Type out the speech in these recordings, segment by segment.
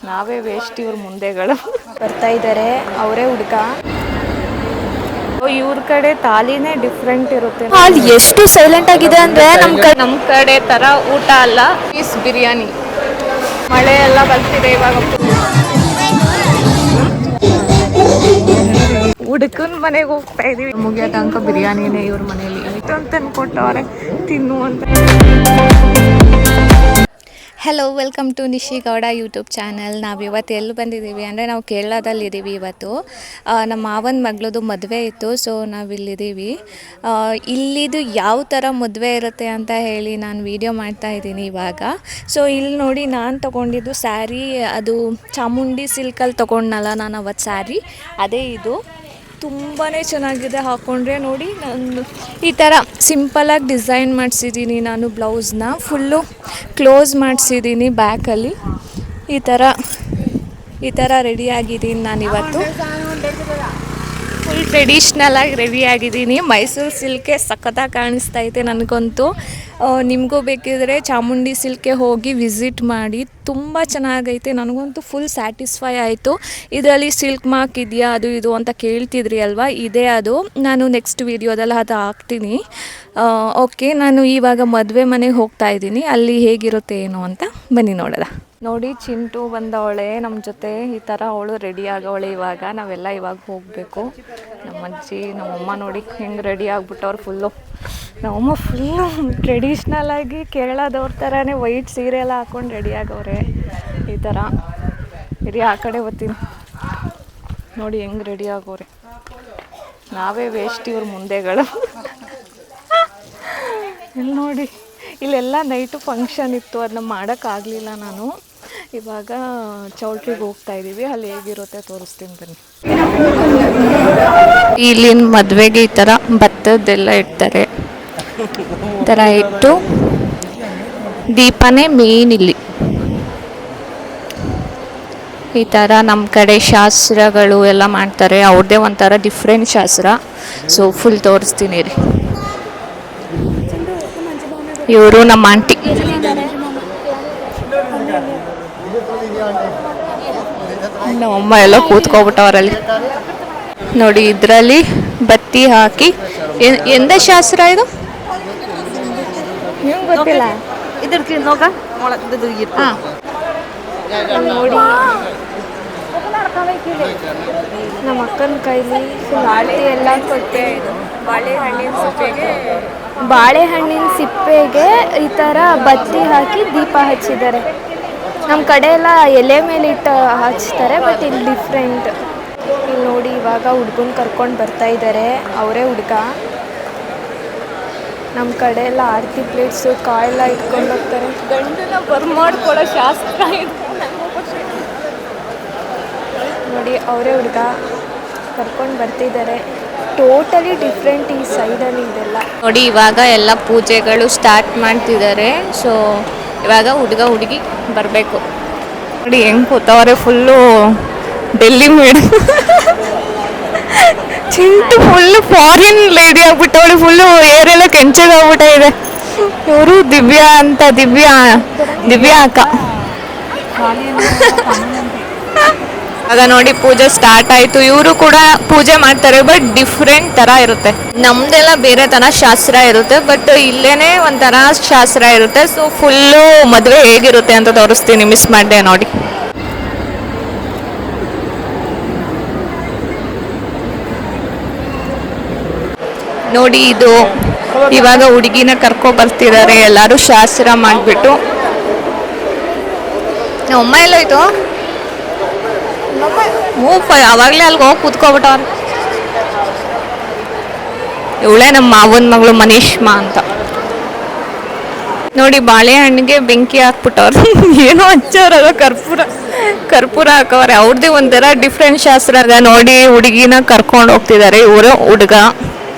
ನಾವೇ ವೇಸ್ಟ್ ಇವ್ರ ಮುಂದೆಗಳು ಬರ್ತಾ ಇದ್ದಾರೆ. ಅವರೇ ಹುಡುಗ. ಇವ್ರ ಕಡೆ ತಾಲಿನೇ ಡಿಫ್ರೆಂಟ್ ಇರುತ್ತೆ. ಅಲ್ಲಿ ಎಷ್ಟು ಸೈಲೆಂಟ್ ಆಗಿದೆ ಅಂದ್ರೆ ನಮ್ಮ ಕಡೆ ತರ ಊಟ ಅಲ್ಲ. ಪೀಸ್ ಬಿರಿಯಾನಿ. ಮಳೆ ಎಲ್ಲ ಬರ್ತಿದೆ ಇವಾಗ. ಹುಡುಕನ ಮನೆಗೆ ಹೋಗ್ತಾ ಇದೀವಿ. ಮುಗಿಯೋ ತನಕ ಬಿರಿಯಾನಿನೇ ಇವ್ರ ಮನೇಲಿ ಅಂತ ಅನ್ಕೊಟ್ಟವ್ರೆ ತಿನ್ನು ಅಂತ. Hello, welcome to Nishi Gowda YouTube channel. ನಾವು ಇವತ್ತು ಎಲ್ಲಿ ಬಂದಿದ್ದೀವಿ ಅಂದರೆ ನಾವು ಕೇರಳದಲ್ಲಿದ್ದೀವಿ. ಇವತ್ತು ನಮ್ಮ ಮಾವನ ಮಗಳದು ಮದುವೆ ಇತ್ತು. ಸೊ ನಾವಿಲ್ಲಿದ್ದೀವಿ. ಇಲ್ಲಿದು ಯಾವ ಥರ ಮದುವೆ ಇರುತ್ತೆ ಅಂತ ಹೇಳಿ ನಾನು ವಿಡಿಯೋ ಮಾಡ್ತಾಯಿದ್ದೀನಿ ಇವಾಗ. ಸೊ ಇಲ್ಲಿ ನೋಡಿ, ನಾನು ತೊಗೊಂಡಿದ್ದು ಸ್ಯಾರಿ, ಅದು ಚಾಮುಂಡಿ ಸಿಲ್ಕಲ್ಲಿ ತೊಗೊಂಡ್ನಲ್ಲ ನಾನು ಅವತ್ತು ಸ್ಯಾರಿ, ಅದೇ ಇದು. ತುಂಬಾ ಚೆನ್ನಾಗಿದೆ. ಹಾಕ್ಕೊಂಡ್ರೆ ನೋಡಿ, ನಾನು ಈ ಥರ ಸಿಂಪಲಾಗಿ ಡಿಸೈನ್ ಮಾಡಿಸಿದ್ದೀನಿ. ನಾನು ಬ್ಲೌಸ್ನ ಫುಲ್ಲು ಕ್ಲೋಸ್ ಮಾಡಿಸಿದ್ದೀನಿ ಬ್ಯಾಕಲ್ಲಿ. ಈ ಥರ ರೆಡಿಯಾಗಿದ್ದೀನಿ ನಾನಿವತ್ತು. ಫುಲ್ ಟ್ರೆಡಿಷ್ನಲಾಗಿ ರೆಡಿಯಾಗಿದ್ದೀನಿ. ಮೈಸೂರು ಸಿಲ್ಕೆ ಸಖತ್ತಾಗಿ ಕಾಣಿಸ್ತೈತೆ ನನಗಂತೂ. ನಿಮಗೂ ಬೇಕಿದ್ರೆ ಚಾಮುಂಡಿ ಸಿಲ್ಕೆ ಹೋಗಿ ವಿಸಿಟ್ ಮಾಡಿ, ತುಂಬ ಚೆನ್ನಾಗೈತೆ. ನನಗಂತೂ ಫುಲ್ ಸ್ಯಾಟಿಸ್ಫೈ ಆಯಿತು. ಇದರಲ್ಲಿ ಸಿಲ್ಕ್ ಮಾರ್ಕ್ ಇದೆಯಾ ಅದು ಇದು ಅಂತ ಕೇಳ್ತಿದ್ರಿ ಅಲ್ವಾ, ಇದೇ ಅದು. ನಾನು ನೆಕ್ಸ್ಟ್ ವೀಡಿಯೋದಲ್ಲಿ ಅದು ಹಾಕ್ತೀನಿ. ಓಕೆ, ನಾನು ಇವಾಗ ಮದುವೆ ಮನೆಗೆ ಹೋಗ್ತಾ ಇದ್ದೀನಿ. ಅಲ್ಲಿ ಹೇಗಿರುತ್ತೆ ಏನು ಅಂತ ಬನ್ನಿ ನೋಡೋಣ. ನೋಡಿ, ಚಿಂಟು ಬಂದವಳೆ ನಮ್ಮ ಜೊತೆ. ಈ ಥರ ಅವಳು ರೆಡಿ ಆಗವಳೆ. ಇವಾಗ ನಾವೆಲ್ಲ ಇವಾಗ ಹೋಗಬೇಕು. ನಮ್ಮ ಅಜ್ಜಿ, ನಮ್ಮಮ್ಮ ನೋಡಿ ಹೆಂಗೆ ರೆಡಿ ಆಗಿಬಿಟ್ಟವ್ರು ಫುಲ್ಲು. ನಮ್ಮಮ್ಮ ಫುಲ್ಲು ಟ್ರೆಡಿಷ್ನಲಾಗಿ ಕೇರಳದವ್ರ ಥರನೇ ವೈಟ್ ಸೀರೆ ಎಲ್ಲ ಹಾಕ್ಕೊಂಡು ರೆಡಿ ಆಗವ್ರೆ. ಈ ಥರ ಇರಿ, ಆ ಕಡೆ ಬರ್ತೀನಿ. ನೋಡಿ ಹೆಂಗೆ ರೆಡಿ ಆಗೋರೆ. ನಾವೇ ವೇಸ್ಟ್ ಇವ್ರ ಮುಂದೆಗಳು. ಇಲ್ಲಿ ನೋಡಿ, ಇಲ್ಲೆಲ್ಲ ನೈಟು ಫಂಕ್ಷನ್ ಇತ್ತು, ಅದನ್ನ ಮಾಡೋಕ್ಕಾಗಲಿಲ್ಲ ನಾನು. ಇವಾಗ ಚೌಲ್ಟ್ರಿಗೆ ಹೋಗ್ತಾ ಇದ್ದೀವಿ. ಅಲ್ಲಿ ಹೇಗಿರುತ್ತೆ ತೋರಿಸ್ತೀನಿ ಬನ್ನಿ. ಇಲ್ಲಿನ ಮದುವೆಗೆ ಈ ಥರ ಭತ್ತದ್ದೆಲ್ಲ ಇಡ್ತಾರೆ. ಈ ಥರ ಇಟ್ಟು ದೀಪನೇ ಮೇನ್ ಇಲ್ಲಿ. ಈ ಥರ ನಮ್ಮ ಕಡೆ ಶಾಸ್ತ್ರಗಳು ಎಲ್ಲ ಮಾಡ್ತಾರೆ. ಅವ್ರದ್ದೇ ಒಂಥರ ಡಿಫ್ರೆಂಟ್ ಶಾಸ್ತ್ರ. ಸೊ ಫುಲ್ ತೋರಿಸ್ತೀನಿ ರೀ. ಇವರು ನಮ್ಮ ಆಂಟಿ. ನಮ್ಮಮ್ಮ ಎಲ್ಲ ಕೂತ್ಕೊಬಿಟ್ಟವರಲ್ಲಿ ನೋಡಿ. ಇದರಲ್ಲಿ ಬತ್ತಿ ಹಾಕಿ ಎಂದ ಶಾಸ್ತ್ರ ಇದು ಗೊತ್ತಿಲ್ಲ. ನೋಡಿ, ನಮ್ಮ ಅಕ್ಕನ ಕೈಲಿ ಆರತಿ ಎಲ್ಲ ಕೊಟ್ಟೆ. ಬಾಳೆಹಣ್ಣಿನ ಸಿಪ್ಪೆಗೆ ಈ ಥರ ಬತ್ತಿ ಹಾಕಿ ದೀಪ ಹಚ್ಚಿದ್ದಾರೆ. ನಮ್ಮ ಕಡೆ ಎಲ್ಲ ಎಲೆ ಮೇಲೆ ಇಟ್ಟು ಹಚ್ತಾರೆ, ಬಟ್ ಇಲ್ಲಿ ಡಿಫ್ರೆಂಟ್. ಇಲ್ಲಿ ನೋಡಿ, ಇವಾಗ ಹುಡ್ಗನ ಕರ್ಕೊಂಡು ಬರ್ತಾ ಇದ್ದಾರೆ. ಅವರೇ ಹುಡುಗ. ನಮ್ಮ ಕಡೆ ಎಲ್ಲ ಆರತಿ ಪ್ಲೇಟ್ಸು ಕಾಯೆಲ್ಲ ಇಟ್ಕೊಂಡು ಹೋಗ್ತಾರೆ. ಗಂಡನ ಬರ್ಮಾಡ್ಕೊಡೋ ಶಾಸ್ತ್ರ ಇದು. ನೋಡಿ, ಅವರೇ ಹುಡುಗ ಕರ್ಕೊಂಡು ಬರ್ತಿದ್ದಾರೆ. ಟೋಟಲಿ ಡಿಫ್ರೆಂಟ್ ಈ ಸೈಡಲ್ಲಿ ಇದೆಲ್ಲ. ನೋಡಿ, ಇವಾಗ ಎಲ್ಲ ಪೂಜೆಗಳು ಸ್ಟಾರ್ಟ್ ಮಾಡ್ತಿದ್ದಾರೆ. ಸೊ ಇವಾಗ ಹುಡುಗ ಹುಡುಗಿ ಬರಬೇಕು. ನೋಡಿ ಹೆಂಗೆ ಕೂತವ್ರೆ, full Delhi made. Chintu full foreign lady ಆಗ್ಬಿಟ್ಟವಳು. ಫುಲ್ಲು ಏರೆಲ್ಲ ಕೆಂಚಾಗ್ಬಿಟ್ಟಿದೆ. ಇವರು ದಿವ್ಯಾ ಅಂತ, ದಿವ್ಯಾ ಅಕ್ಕ. ಆಗ ನೋಡಿ, ಪೂಜೆ ಸ್ಟಾರ್ಟ್ ಆಯಿತು. ಇವರು ಕೂಡ ಪೂಜೆ ಮಾಡ್ತಾರೆ, ಬಟ್ ಡಿಫ್ರೆಂಟ್ ಥರ ಇರುತ್ತೆ. ನಮ್ದೆಲ್ಲ ಬೇರೆ ಥರ ಶಾಸ್ತ್ರ ಇರುತ್ತೆ, ಬಟ್ ಇಲ್ಲೇನೆ ಒಂಥರ ಶಾಸ್ತ್ರ ಇರುತ್ತೆ. ಸೊ ಫುಲ್ಲು ಮದುವೆ ಹೇಗಿರುತ್ತೆ ಅಂತ ತೋರಿಸ್ತೀನಿ, ಮಿಸ್ ಮಾಡಿದೆ ನೋಡಿ. ನೋಡಿ, ಇದು ಇವಾಗ ಹುಡುಗಿನ ಕರ್ಕೊ ಬರ್ತಿದ್ದಾರೆ ಎಲ್ಲರೂ ಶಾಸ್ತ್ರ ಮಾಡಿಬಿಟ್ಟು. ಅಮ್ಮ ಎಲ್ಲೋಯ್ತು? ಅವಾಗಲೇ ಅಲ್ಲಿಗೆ ಹೋಗಿ ಕೂತ್ಕೊಬಿಟ್ಟವ್ರು. ಇವಳೇ ನಮ್ಮ ಮಾವನ ಮಗಳು ಮನೀಷ್ಮಾ ಅಂತ. ನೋಡಿ, ಬಾಳೆಹಣ್ಣಿಗೆ ಬೆಂಕಿ ಹಾಕ್ಬಿಟ್ಟವ್ರು. ಏನೋ ಹಚ್ಚವ್ರದ ಕರ್ಪೂರ ಹಾಕವ್ರೆ. ಅವ್ರದ್ದೇ ಒಂಥರ ಡಿಫ್ರೆಂಟ್ ಶಾಸ್ತ್ರ ಅದ. ನೋಡಿ, ಹುಡುಗಿನ ಕರ್ಕೊಂಡು ಹೋಗ್ತಿದ್ದಾರೆ. ಇವರು ಹುಡುಗ.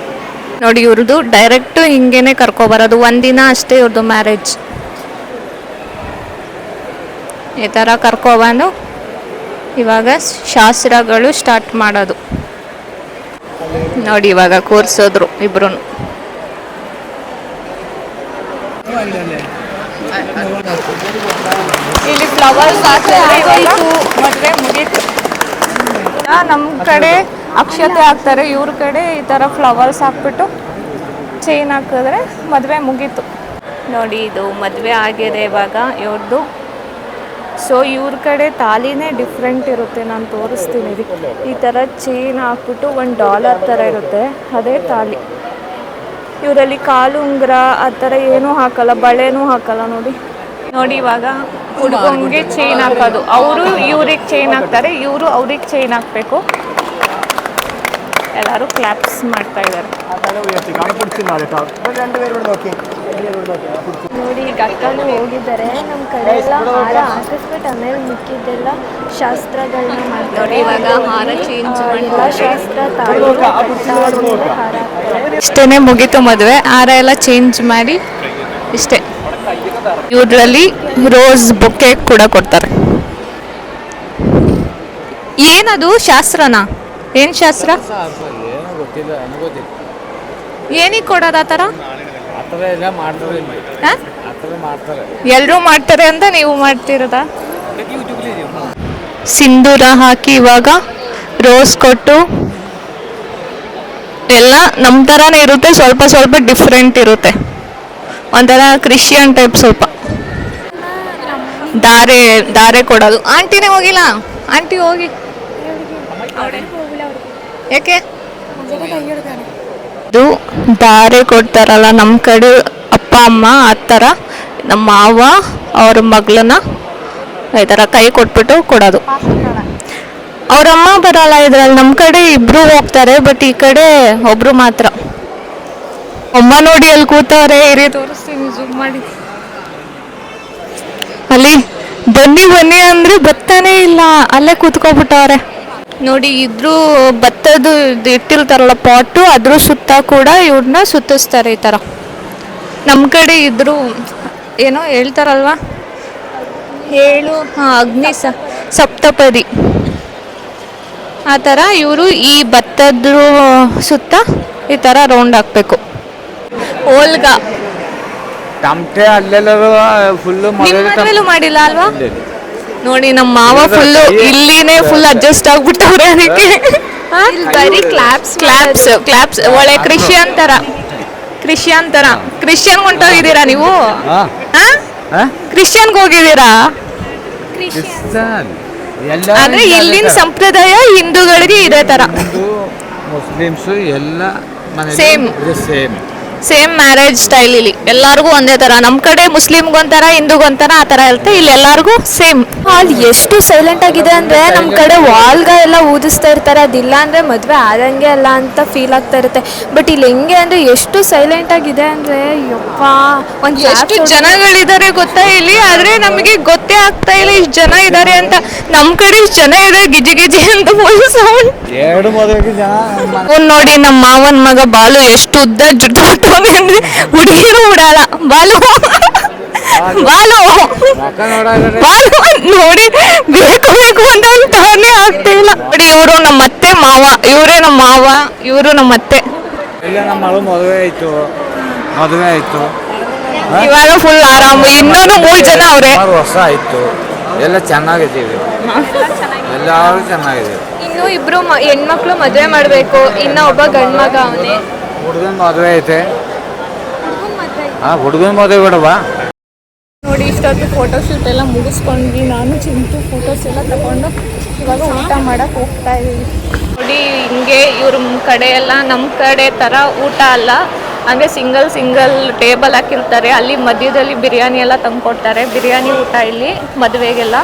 ನೋಡಿ, ಇವ್ರದ್ದು ಡೈರೆಕ್ಟ್ ಹಿಂಗೇನೆ ಕರ್ಕೊಬರೋದು. ಒಂದಿನ ಅಷ್ಟೇ ಇವ್ರದ್ದು ಮ್ಯಾರೇಜ್. ಈ ಥರ ಕರ್ಕೊಬಂದು ಇವಾಗ ಶಾಸ್ತ್ರಗಳು ಸ್ಟಾರ್ಟ್ ಮಾಡೋದು. ನೋಡಿ, ಇವಾಗ ಕೂರಿಸೋದ್ರು ಇಬ್ರು. ಇಲ್ಲಿ ಫ್ಲವರ್ಸ್ ಹಾಕಿದ್ರೆ ನಮ್ಮ ಕಡೆ ಅಕ್ಷತೆ ಹಾಕ್ತಾರೆ, ಇವ್ರ ಕಡೆ ಈ ಥರ ಫ್ಲವರ್ಸ್ ಹಾಕ್ಬಿಟ್ಟು ಚೈನ್ ಹಾಕಿದ್ರೆ ಮದುವೆ ಮುಗೀತು. ನೋಡಿ ಇದು ಮದುವೆ ಆಗಿದೆ ಇವಾಗ ಇವ್ರದ್ದು. ಸೊ ಇವ್ರ ಕಡೆ ತಾಲಿನೇ ಡಿಫ್ರೆಂಟ್ ಇರುತ್ತೆ, ನಾನು ತೋರಿಸ್ತೀನಿ. ಈ ಥರ ಚೈನ್ ಹಾಕ್ಬಿಟ್ಟು $1 ಥರ ಇರುತ್ತೆ, ಅದೇ ತಾಲಿ. ಇವರಲ್ಲಿ ಕಾಲು ಉಂಗುರ ಆ ಥರ ಏನೂ ಹಾಕಲ್ಲ, ಬಳೆನೂ ಹಾಕಲ್ಲ. ನೋಡಿ ನೋಡಿ ಇವಾಗ ಹುಡುಗಂಗೆ ಚೈನ್ ಹಾಕೋದು, ಅವರು ಇವ್ರಿಗೆ ಚೈನ್ ಹಾಕ್ತಾರೆ, ಇವರು ಅವ್ರಿಗೆ ಚೈನ್ ಹಾಕಬೇಕು. ಎಲ್ಲರೂ ಕ್ಲಾಪ್ಸ್ ಮಾಡ್ತಾ ಇದ್ದಾರೆ. ನೋಡಿ ಈಗ ಅಕ್ಕನೂ ಹೋಗಿದ್ದಾರೆ. ನಮ್ಮ ಕಡೆ ಎಲ್ಲ ಹಾರ ಹಾಕಿಸ್ಬಿಟ್ಟು ಆಮೇಲೆ ಮಿಕ್ಕಿದ್ದೆಲ್ಲ ಶಾಸ್ತ್ರಗಳನ್ನ ಮಾಡ್ತಾರೆ. ನೋಡಿ ಇವಾಗ ಹಾರ ಚೇಂಜ್ ಎಲ್ಲ ಶಾಸ್ತ್ರ ತಾಳಿ ಹಾರ ಹಾಕ್ತಾರೆ. ಇಷ್ಟೇ ಮುಗೀತು ಮದುವೆ. ಹಾರ ಎಲ್ಲ ಚೇಂಜ್ ಮಾಡಿ ಇಷ್ಟೇ. ಇವ್ರಲ್ಲಿ ರೋಸ್ ಬೊಕ್ಕೆ ಕೂಡ ಕೊಡ್ತಾರೆ. ಏನದು ಶಾಸ್ತ್ರನಾ? ಏನು ಶಾಸ್ತ್ರ? ಏನಿಗೆ ಕೊಡೋದು ಆ ಥರ? ಎಲ್ಲರೂ ಮಾಡ್ತಾರೆ ಅಂತ ನೀವು ಮಾಡ್ತಿರೋದಾ? ಸಿಂಧೂರ ಹಾಕಿ ಇವಾಗ ರೋಸ್ ಕೊಟ್ಟು ಎಲ್ಲ ನಮ್ಮ ಥರನೇ ಇರುತ್ತೆ, ಸ್ವಲ್ಪ ಸ್ವಲ್ಪ ಡಿಫ್ರೆಂಟ್ ಇರುತ್ತೆ. ಒಂಥರ ಕ್ರಿಶ್ಚಿಯನ್ ಟೈಪ್ ಸ್ವಲ್ಪ. ದಾರೆ ಕೊಡೋದು. ಆಂಟಿನೇ ಹೋಗಿಲ್ಲ? ಆಂಟಿ ಹೋಗಿ. ಯಾಕೆ? ಇದು ದಾರೆ ಕೊಡ್ತಾರಲ್ಲ ನಮ್ಮ ಕಡೆ ಅಪ್ಪ ಅಮ್ಮ ಆ ಥರ, ನಮ್ಮ ಮಾವ ಅವ್ರ ಮಗಳನ್ನ ಈ ಥರ ಕೈ ಕೊಟ್ಬಿಟ್ಟು ಕೊಡೋದು. ಅವ್ರಮ್ಮ ಬರಲ್ಲ ಇದ್ರಲ್ಲಿ. ನಮ್ಮ ಕಡೆ ಇಬ್ರು ಹೋಗ್ತಾರೆ, ಬಟ್ ಈ ಕಡೆ ಒಬ್ರು ಮಾತ್ರ. ಅಮ್ಮ ನೋಡಿ ಅಲ್ಲಿ ಕೂತವ್ರೆ, ಇರಿ ತೋರಿಸ್ತೀನಿ ಜೂಮ್ ಮಾಡಿ. ಅಲ್ಲಿ ಬನ್ನಿ ಬನ್ನಿ ಅಂದ್ರೆ ಬರ್ತಾನೆ ಇಲ್ಲ, ಅಲ್ಲೇ ಕೂತ್ಕೊಬಿಟ್ಟವ್ರೆ. ನೋಡಿ ಇದ್ರು ಭತ್ತದ್ದು ಇಟ್ಟಿರ್ತಾರಲ್ಲ ಪಾಟು, ಅದ್ರ ಸುತ್ತ ಕೂಡ ಇವ್ರನ್ನ ಸುತ್ತಿಸ್ತಾರೆ ಈ ಥರ. ನಮ್ಮ ಕಡೆ ಇದ್ರು ಏನೋ ಹೇಳ್ತಾರಲ್ವ, ಅಗ್ನಿ ಸಪ್ತಪದಿ ಆ ಥರ. ಇವರು ಈ ಭತ್ತದ ಸುತ್ತ ಈ ಥರ ರೌಂಡ್ ಹಾಕ್ಬೇಕು. ಓಲ್ಗ ಟಮಟೆ ಅಲ್ಲೆಲ್ಲರೂ ಫುಲ್ಲು ಮದುವೆಲೂ ಮಾಡಿಲ್ಲ ಅಲ್ವಾ? ನೋಡಿ ನಮ್ಮ ಮಾವ ಫುಲ್ಲು ಇಲ್ಲಿನೇ ಫುಲ್ ಅಡ್ಜಸ್ಟ್ ಆಗ್ಬಿಟ್ಟವ್ರೆ. ಅದಕ್ಕೆ ಬರೀ ಕ್ಲಾಪ್ಸ್ ಒಳ್ಳೆ ಕ್ರಿಶ್ಚಿಯನ್ ತರ ಕ್ರಿಶ್ಚಿಯನ್ ಹೊಂಟೋಗಿದ್ದೀರಾ ನೀವು? ಕ್ರಿಶ್ಚಿಯನ್ಗೆ ಹೋಗಿದ್ದೀರಾ? ಆದ್ರೆ ಇಲ್ಲಿನ ಸಂಪ್ರದಾಯ ಹಿಂದೂಗಳಿಗೆ ಇದೇ ತರ. ಮುಸ್ಲಿಮ್ಸು ಎಲ್ಲ ಸೇಮ್ ಮ್ಯಾರೇಜ್ ಸ್ಟೈಲ್. ಇಲ್ಲಿ ಎಲ್ಲರಿಗೂ ಒಂದೇ ತರ. ನಮ್ಮ ಕಡೆ ಮುಸ್ಲಿಮ್ಗೊಂಥರ ಹಿಂದೂಗೊಂಥರ ಆ ಥರ ಇರುತ್ತೆ, ಇಲ್ಲಿ ಎಲ್ಲರಿಗೂ ಸೇಮ್. ಅಲ್ಲಿ ಎಷ್ಟು ಸೈಲೆಂಟ್ ಆಗಿದೆ ಅಂದ್ರೆ ನಮ್ಮ ಕಡೆ ವಾಲ್ಗ ಎಲ್ಲ ಊದಿಸ್ತಾ ಇರ್ತಾರೆ, ಅದಿಲ್ಲ ಅಂದ್ರೆ ಮದುವೆ ಆದಂಗೆ ಅಲ್ಲ ಅಂತ ಫೀಲ್ ಆಗ್ತಾ ಇರುತ್ತೆ. ಬಟ್ ಇಲ್ಲಿ ಹೆಂಗೆ ಅಂದ್ರೆ ಎಷ್ಟು ಸೈಲೆಂಟ್ ಆಗಿದೆ ಅಂದ್ರೆ ಯಪ್ಪ, ಒಂದು ಎಷ್ಟು ಜನಗಳಿದ್ದಾರೆ ಗೊತ್ತಾ ಇಲ್ಲಿ? ಆದ್ರೆ ನಮಗೆ ಗೊತ್ತೇ ಆಗ್ತಾ ಇಲ್ಲ ಇಷ್ಟು ಜನ ಇದ್ದಾರೆ ಅಂತ. ನಮ್ಮ ಕಡೆ ಇಷ್ಟು ಜನ ಇದೆ, ಗಿಜಿ ಗಿಜಿ ಅಂತ ಫುಲ್ ಸೌಂಡ್. ನೋಡಿ ನಮ್ಮ ಮಾವನ ಮಗ ಬಾಲು ಎಷ್ಟು ಉದ್ದ ಜುಟ್ಟು ಅಂದ್ರೆ ಹುಡುಗಿರು ಉಡಲ್ಲ. ಬಾಲು ನೋಡಿ ಬೇಕು ಬೇಕು ಅಂತ ಅಂತಾನೆ ಆಗ್ತಾ ಇಲ್ಲ. ನೋಡಿ ಇವರು ನಮ್ಮ ಅತ್ತೆ ಮಾವ, ಇವರೇ ನಮ್ಮ ಮಾವ, ಇವರು ನಮ್ಮ ಅತ್ತೆ. ಮದುವೆ ಆಯ್ತು ಇವಾಗ ಫುಲ್ ಆರಾಮು. ಇನ್ನೂ 3 ಜನ ಅವ್ರೆ. ವರ್ಷ ಆಯ್ತು, ಎಲ್ಲ ಚೆನ್ನಾಗಿದ್ದೀವಿ, ಎಲ್ಲರೂ ಚೆನ್ನಾಗಿದ್ದೀವಿ. ಇನ್ನು ಇಬ್ರು ಹೆಣ್ಮಕ್ಳು ಮದುವೆ ಮಾಡಬೇಕು, ಇನ್ನ ಒಬ್ಬ ಗಂಡು ಮಗ ಅವನೇ. ಹುಡುಗನ ಮದುವೆ ಐತೆ. ಹುಡುಗನ ಮದುವೆ ಬಿಡವಾ? ನೋಡಿ ಇಷ್ಟೊತ್ತು ಫೋಟೋಶೂಟ್ ಎಲ್ಲ ಮುಗಿಸ್ಕೊಂಡ್ವಿ. ನಾನು ಚಿಂತು ಫೋಟೋಸ್ ಎಲ್ಲ ತಗೊಂಡು ಇವಾಗ ಊಟ ಮಾಡಕ್ಕೆ ಹೋಗ್ತಾ ಇದ್ದೀವಿ. ನೋಡಿ ಹಿಂಗೆ ಇವ್ರ ಕಡೆ ಎಲ್ಲ ನಮ್ಮ ಕಡೆ ಥರ ಊಟ ಅಲ್ಲ, ಅಂದರೆ ಸಿಂಗಲ್ ಟೇಬಲ್ ಹಾಕಿರ್ತಾರೆ. ಅಲ್ಲಿ ಮಧ್ಯದಲ್ಲಿ ಬಿರಿಯಾನಿ ಎಲ್ಲ ತಂದ್ಕೊಡ್ತಾರೆ. ಬಿರಿಯಾನಿ ಊಟ ಇಲ್ಲಿ ಮದುವೆಗೆಲ್ಲ.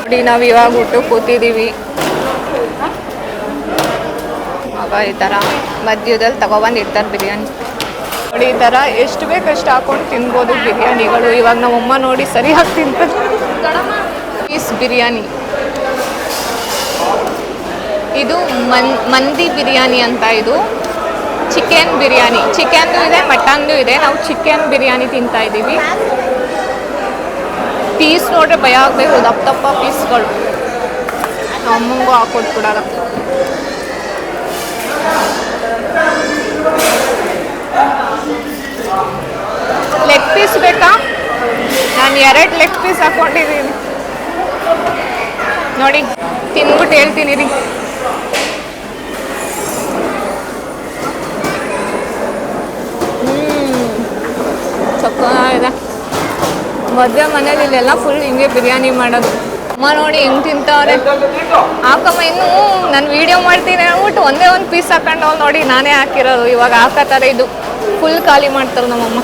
ನೋಡಿ ನಾವು ಇವಾಗ ಊಟ ಕೂತಿದ್ದೀವಿ. ಆಗ ಈ ಥರ ಮಧ್ಯದಲ್ಲಿ ತಗೊಬಂದಿರ್ತಾರೆ ಬಿರಿಯಾನಿ. ನೋಡಿ ಈ ಥರ ಎಷ್ಟು ಬೇಕಷ್ಟು ಹಾಕೊಂಡು ತಿನ್ಬೋದು ಬಿರಿಯಾನಿಗಳು. ಇವಾಗ ನಮ್ಮಮ್ಮ ನೋಡಿ ಸರಿಯಾಗಿ ತಿಂತಾರೆ. ಪೀಸ್ ಬಿರಿಯಾನಿ ಇದು ಮಂದಿ ಬಿರಿಯಾನಿ ಅಂತ. ಇದು ಚಿಕನ್ ಬಿರಿಯಾನಿ, ಚಿಕನ್ದು ಇದೆ ಮಟನ್ದು ಇದೆ. ನಾವು ಚಿಕನ್ ಬಿರಿಯಾನಿ ತಿಂತಾ ಇದ್ದೀವಿ. ಪೀಸ್ ನೋಡ್ರೆ ಭಯ ಆಗಬೇಕು, ದಪ್ಪ ಪೀಸ್ಗಳು. ನಮ್ಮಂಗೂ ಹಾಕೊಟ್ಬಿಡಲ್ಲ. ಲೆಗ್ ಪೀಸ್ ಬೇಕಾ? ನಾನು 2 ಲೆಗ್ ಪೀಸ್ ಹಾಕೊಂಡಿದ್ದೀನಿ. ನೋಡಿ ತಿನ್ಬಿಟ್ಟು ಹೇಳ್ತೀನಿ ರೀ. ಚೊಕ್ಕಾಗಿದೆ. ಮದುವೆ ಮನೇಲಿ ಇಲ್ಲೆಲ್ಲ ಫುಲ್ ಹಿಂಗೆ ಬಿರಿಯಾನಿ ಮಾಡೋದು. ಅಮ್ಮ ನೋಡಿ ಹೆಂಗೆ ತಿಂತವ್ರೆ. ಹಾಕಮ್ಮ ಇನ್ನು ನಾನು ವೀಡಿಯೋ ಮಾಡ್ತೀನಿ ಅಂದ್ಬಿಟ್ಟು ಒಂದೇ ಒಂದು ಪೀಸ್ ಹಾಕೊಂಡು ನೋಡಿ ನಾನೇ ಹಾಕಿರೋದು. ಇವಾಗ ಹಾಕತ್ತಾರೆ, ಇದು ಫುಲ್ ಖಾಲಿ ಮಾಡ್ತಾರೆ ನಮ್ಮಮ್ಮ.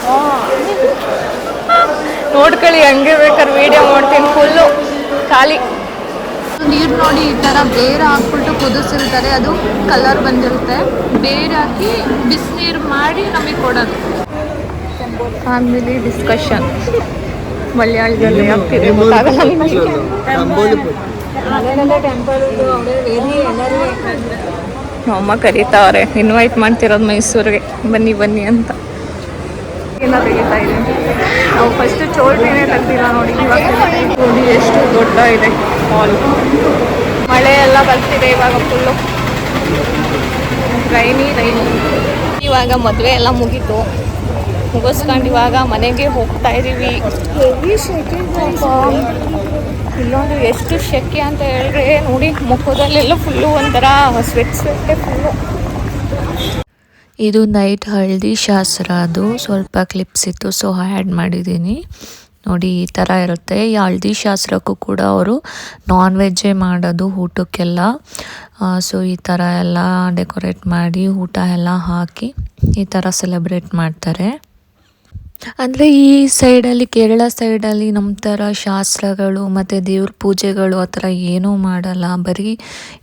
ನೋಡ್ಕೊಳ್ಳಿ, ಹಂಗೆ ಬೇಕಾದ್ರೆ ವೀಡಿಯೋ ಮಾಡ್ತೀನಿ. ಫುಲ್ಲು ಖಾಲಿ. ನೀರು ನೋಡಿ ಈ ಥರ ಬೇರೆ ಹಾಕ್ಬಿಟ್ಟು ಕುದಿಸಿರ್ತಾರೆ, ಅದು ಕಲರ್ ಬಂದಿರುತ್ತೆ. ಬೇರೆ ಹಾಕಿ ಬಿಸಿನೀರು ಮಾಡಿ ನಮಗೆ ಕೊಡೋದು. ಫ್ಯಾಮಿಲಿ ಡಿಸ್ಕಷನ್ ಮಲಯಾಳದಲ್ಲಿ ಆಗ್ತಿದೆ, ಗೊತ್ತಾಗಲ್ಲ ನಿಮಗೆ. ಅಮ್ಮ ಕರೀತಾವ್ರೆ, ಇನ್ವೈಟ್ ಮಾಡ್ತಿರೋದು ಮೈಸೂರಿಗೆ, ಬನ್ನಿ ಬನ್ನಿ ಅಂತ. ಎಲ್ಲ ತೆಗಿತಾ ಇದೆ. ನಾವು ಫಸ್ಟ್ ಚೋಳ್ತಿನೇ ತೆಗ್ದಿಲ್ಲ ನೋಡಿ. ಇವಾಗ ನೋಡಿ ಎಷ್ಟು ದೊಡ್ಡ ಇದೆ ಹಾಲ್. ಮಳೆ ಎಲ್ಲ ಬರ್ತಿದೆ ಇವಾಗ ಫುಲ್ಲು ರೈನಿ. ಇವಾಗ ಮದುವೆ ಎಲ್ಲ ಮುಗೀತು, ಮುಗಿಸ್ಕೊಂಡು ಇವಾಗ ಮನೆಗೆ ಹೋಗ್ತಾ ಇದ್ದೀವಿ. ಇಲ್ಲೊಂದು ಎಷ್ಟು ಶೆಕೆ ಅಂತ ಹೇಳಿದ್ರೆ ನೋಡಿ, ಮುಖದಲ್ಲೆಲ್ಲ ಫುಲ್ಲು ಒಂಥರ ಸ್ವೆಟ್ ಫುಲ್ಲು. ಇದು ನೈಟ್ ಹಳದಿ ಶಾಸ್ತ್ರ, ಅದು ಸ್ವಲ್ಪ ಕ್ಲಿಪ್ಸ್ ಇತ್ತು ಸೊ ಆ್ಯಡ್ ಮಾಡಿದ್ದೀನಿ ನೋಡಿ. ಈ ಥರ ಇರುತ್ತೆ. ಈ ಹಳದಿ ಶಾಸ್ತ್ರಕ್ಕೂ ಕೂಡ ಅವರು ನಾನ್ ವೆಜ್ಜೇ ಮಾಡೋದು ಊಟಕ್ಕೆಲ್ಲ. ಸೊ ಈ ಥರ ಎಲ್ಲ ಡೆಕೋರೇಟ್ ಮಾಡಿ ಊಟ ಎಲ್ಲ ಹಾಕಿ ಈ ಥರ ಸೆಲೆಬ್ರೇಟ್ ಮಾಡ್ತಾರೆ. ಅಂದರೆ ಈ ಸೈಡಲ್ಲಿ, ಕೇರಳ ಸೈಡಲ್ಲಿ ನಮ್ಮ ಥರ ಶಾಸ್ತ್ರಗಳು ಮತ್ತು ದೇವ್ರ ಪೂಜೆಗಳು ಆ ಥರ ಏನೂ ಮಾಡಲ್ಲ. ಬರೀ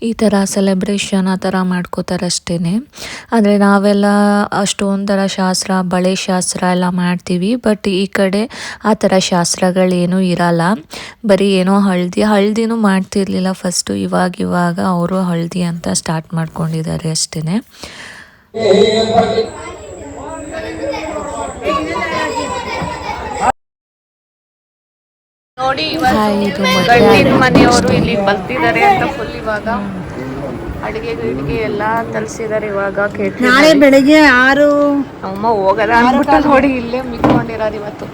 ಈ ಥರ ಸೆಲೆಬ್ರೇಷನ್ ಆ ಥರ ಮಾಡ್ಕೋತಾರೆ ಅಷ್ಟೇ. ಅಂದರೆ ನಾವೆಲ್ಲ ಅಷ್ಟೊಂಥರ ಶಾಸ್ತ್ರ, ಬಳೆ ಶಾಸ್ತ್ರ ಎಲ್ಲ ಮಾಡ್ತೀವಿ. ಬಟ್ ಈ ಕಡೆ ಆ ಥರ ಶಾಸ್ತ್ರಗಳೇನೂ ಇರಲ್ಲ. ಬರೀ ಏನೋ ಹಳದಿನೂ ಮಾಡ್ತಿರ್ಲಿಲ್ಲ ಫಸ್ಟು. ಇವಾಗ ಅವರು ಹಳದಿ ಅಂತ ಸ್ಟಾರ್ಟ್ ಮಾಡ್ಕೊಂಡಿದ್ದಾರೆ ಅಷ್ಟೇ. ನೋಡಿ ಗಂಡಿನ ಮನೆಯವರು ಇಲ್ಲಿ ಬರ್ತಿದ್ದಾರೆ ಅಂತ ಫುಲ್ ಇವಾಗ ಅಡಿಗೆ ಎಲ್ಲ ತರಿಸಿದ್ದಾರೆ. ಇವಾಗ ನಾಳೆ ಬೆಳಗ್ಗೆ 6 ಅಮ್ಮ ಹೋಗಲ್ಲ ಅಂದ್ಬಿಟ್ಟು ನೋಡಿ ಇಲ್ಲೇ ಮಿಕ್ಕೊಂಡಿರೋದು ಇವತ್ತು.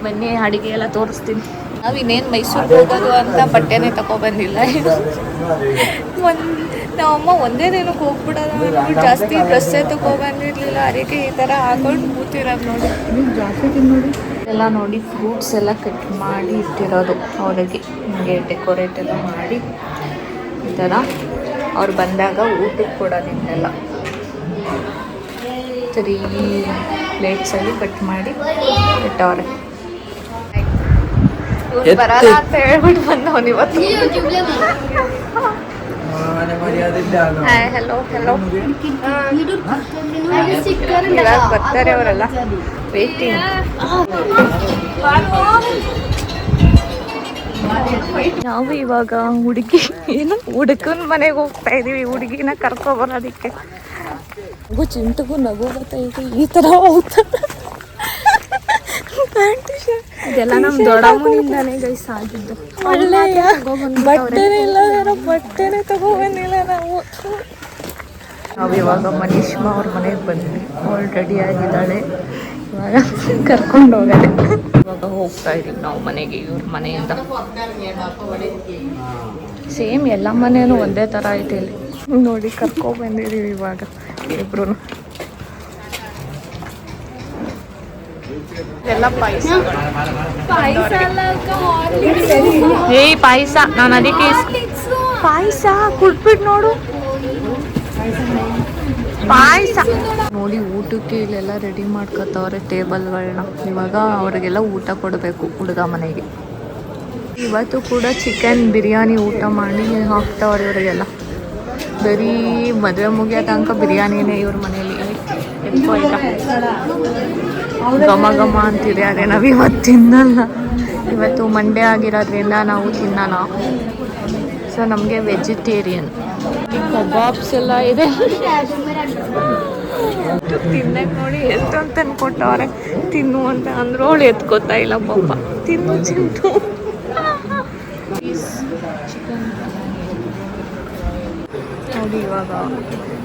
ಬನ್ನಿ ಅಡಿಗೆ ಎಲ್ಲ ತೋರಿಸ್ತೀನಿ. ನಾವು ಇನ್ನೇನು ಮೈಸೂರಿಗೆ ಹೋಗೋದು ಅಂತ ಬಟ್ಟೆನೇ ತಗೊಬಂದಿಲ್ಲ. ನಮ್ಮಮ್ಮ ಒಂದೇ ದಿನಕ್ಕೆ ಹೋಗ್ಬಿಡೋದು ಅಂದ್ಬಿಟ್ಟು ಜಾಸ್ತಿ ಡ್ರೆಸ್ಸೇ ತಗೊಬಂದಿರಲಿಲ್ಲ. ಅದಕ್ಕೆ ಈ ಥರ ಹಾಕೊಂಡು ಕೂತಿರೋದು ನೋಡಿ. ಎಲ್ಲ ನೋಡಿ ಫ್ರೂಟ್ಸ್ ಎಲ್ಲ ಕಟ್ ಮಾಡಿ ಇಟ್ಟಿರೋದು ಅವರಿಗೆ, ಹಿಂಗೆ ಡೆಕೋರೇಟ್ ಎಲ್ಲ ಮಾಡಿ ಈ ಥರ ಅವ್ರು ಬಂದಾಗ ಊಟಕ್ಕೆ ಕೊಡೋದಿನ್ನೆಲ್ಲ 3 ಪ್ಲೇಟ್ಸಲ್ಲಿ ಕಟ್ ಮಾಡಿ ಇಟ್ಟವ್ರೆ. ಇವ್ರು ಬರಲ್ಲ ಅಂತ ಹೇಳ್ಬಿಟ್ಟು ಬಂದವನು ಇವತ್ತು. ಹೆಲೋ ಇವಾಗ ಬರ್ತಾರೆ ಅವರೆಲ್ಲ, ವೇಟಿಂಗ್. ನಾವು ಇವಾಗ ಹುಡುಗನ ಮನೆಗೆ ಹೋಗ್ತಾ ಇದೀವಿ, ಹುಡುಗಿನ ಕರ್ಕೊಬರೋದಕ್ಕೆ. ಚಿಂಟಗೂ ನಗು ಬರ್ತೈತೆ, ಈ ಥರ ಹೋಗ್ತಾರೆ. ಇದೆಲ್ಲ ನಮ್ಮ ದೊಡ್ಡಮ್ಮನಿಂದಾನೇ ಗೈಸ್ ಆಗಿದ್ದು. ಒಳ್ಳೆಯ ಬಟ್ಟೆನೇ ಇಲ್ಲ, ಬಟ್ಟೆನೇ ತಗೊಬಂದಿಲ್ಲ ನಾವು. ಇವಾಗ ಮನೀಷ್ಮಾ ಅವ್ರ ಮನೆಗೆ ಬಂದ್ವಿ. ಅವಳು ರೆಡಿ ಆಗಿದ್ದಾಳೆ, ಇವಾಗ ಕರ್ಕೊಂಡು ಹೋಗೋದೆ. ಇವಾಗ ಹೋಗ್ತಾ ಇದೀವಿ ನಾವು ಮನೆಗೆ ಇವ್ರ ಮನೆಯಿಂದ. ಸೇಮ್ ಎಲ್ಲ ಮನೇನು ಒಂದೇ ಥರ ಐತೆ ಇಲ್ಲಿ ನೋಡಿ. ಕರ್ಕೊಂಡ್ಬಂದಿದ್ದೀವಿ ಇವಾಗ ಇಬ್ರು. ಎಲ್ಲ ಪಾಯಸ ನಾನು ಅದಕ್ಕೆ ಪಾಯಸ ಕುಟ್ಬಿಟ್ಟು ನೋಡು. ಪಾಯಸ ನೋಡಿ, ಊಟಕ್ಕೆ ಇಲ್ಲೆಲ್ಲ ರೆಡಿ ಮಾಡ್ಕೊತವ್ರೆ ಟೇಬಲ್ಗಳನ್ನ. ಇವಾಗ ಅವ್ರಿಗೆಲ್ಲ ಊಟ ಕೊಡಬೇಕು ಹುಡುಗ ಮನೆಗೆ. ಇವತ್ತು ಕೂಡ ಚಿಕನ್ ಬಿರಿಯಾನಿ ಊಟ ಮಾಡಿ ಹಾಕ್ತಾವ್ರೆ ಇವರಿಗೆಲ್ಲ. ಬರೀ ಮದುವೆ ಮುಗಿಯೋ ತನಕ ಬಿರಿಯಾನಿನೇ ಇವ್ರ ಮನೇಲಿ. ಘಮ ಘಮ ಅಂತಿದೆ, ಅದೇ ನಾವು ಇವತ್ತು ತಿನ್ನಲ್ಲ. ಇವತ್ತು ಮಂಡೇ ಆಗಿರೋದ್ರಿಂದ ನಾವು ತಿನ್ನಲ್ಲ. ಸೊ ನಮಗೆ ವೆಜಿಟೇರಿಯನ್. ಕಬಾಬ್ಸ್ ಎಲ್ಲ ಇದೆ ತಿನ್ನಕ್ಕೆ. ನೋಡಿ ಎಷ್ಟೊಂದು ತಂದ್ಕೊಟ್ಟವ್ರೆ, ತಿನ್ನು ಅಂತ ಅಂದ್ರು. ಅವಳು ಎತ್ಕೋತಾ ಇಲ್ಲ ಪಾಪ. ತಿನ್ನು ಚಿಂಟು. ಚಿಕನ್ ನೋಡಿ, ಇವಾಗ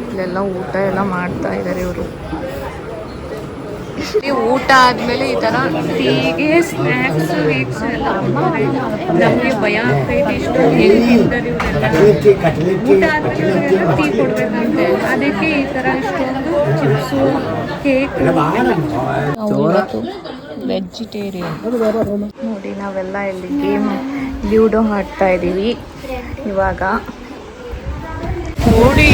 ಇಲ್ಲೆಲ್ಲ ಊಟ ಎಲ್ಲ ಮಾಡ್ತಾ ಇದ್ದಾರೆ ಇವರು. ಊಟ ಆದ್ಮೇಲೆ ಈ ತರ ಟೀಗೆ ಸ್ನ್ಯಾಕ್ಸ್ ವೀಕ್ಸ್ ಎಲ್ಲ ನಮಗೆ ಭಯ ಆಗ್ತೈತೆ. ಇಷ್ಟು ಹೆಂಗಿದ್ದಾರೆ ಇವರೆಲ್ಲ. ಊಟ ಆದ್ಮೇಲೆ ಟೀ ಕೊಡ್ಬೇಕಂತೆ, ಅದಕ್ಕೆ ಈ ತರ ಇಷ್ಟೊಂದು ಚಿಪ್ಸು, ಕೇಕ್. ಇವತ್ತು ವೆಜಿಟೇರಿಯನ್. ನೋಡಿ ನಾವೆಲ್ಲ ಇಲ್ಲಿ ಗೇಮ್ ಲ್ಯೂಡೋ ಆಡ್ತಾ ಇದ್ದೀವಿ ಇವಾಗ. ನೋಡಿ